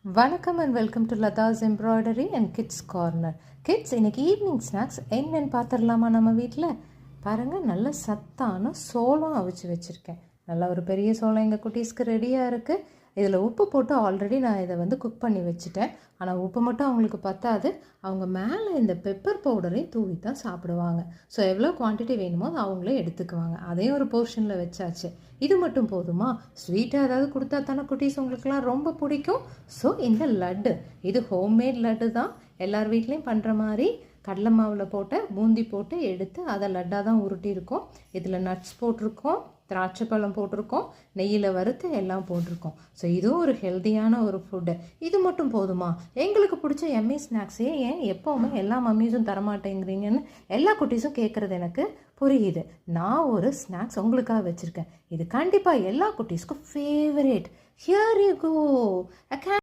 வணக்கம் and welcome to Latha's embroidery and kids corner. Kids, இன்றைக்கி evening snacks என்னென்னு பார்த்துடலாமா? நம்ம வீட்டில் பாருங்கள், நல்ல சத்தான சோளம் அவிச்சு வச்சுருக்கேன். நல்லா ஒரு பெரிய சோளம் எங்கள் குட்டீஸ்க்கு ரெடியாக இருக்குது. இதில் உப்பு போட்டு ஆல்ரெடி நான் இதை குக் பண்ணி வச்சுட்டேன். ஆனால் உப்பு மட்டும் அவங்களுக்கு பத்தாது, அவங்க மேலே இந்த பெப்பர் பவுடரையும் தூவி தான் சாப்பிடுவாங்க. ஸோ எவ்வளோ குவான்டிட்டி வேணுமோ அதை அவங்களே எடுத்துக்குவாங்க. அதையும் ஒரு போர்ஷனில் வச்சாச்சு. இது மட்டும் போதுமா? ஸ்வீட்டாக ஏதாவது கொடுத்தா தானே குட்டீஸ் உங்களுக்குலாம் ரொம்ப பிடிக்கும். ஸோ இந்த லட்டு, இது ஹோம்மேட் லட்டு தான். எல்லார் வீட்லேயும் பண்ணுற மாதிரி கடலை மாவில் போட்டு பூந்தி போட்டு எடுத்து அதை லட்டாக தான் உருட்டியிருக்கோம். இதில் நட்ஸ் போட்டிருக்கோம், திராட்சை பழம் போட்டிருக்கோம், நெய்யில் வறுத்து எல்லாம் போட்டிருக்கோம். ஸோ இதுவும் ஒரு ஹெல்த்தியான ஒரு ஃபுட்டு. இது மட்டும் போதுமா? எங்களுக்கு பிடிச்ச எம்ஏ ஸ்நாக்ஸே ஏன் எப்போவுமே எல்லா மம்மிஸும் தரமாட்டேங்கிறீங்கன்னு எல்லா குட்டீஸும் கேட்குறது எனக்கு புரியுது. நான் ஒரு ஸ்நாக்ஸ் உங்களுக்காக வச்சுருக்கேன். இது கண்டிப்பாக எல்லா குட்டீஸ்க்கும் ஃபேவரேட். Here you go.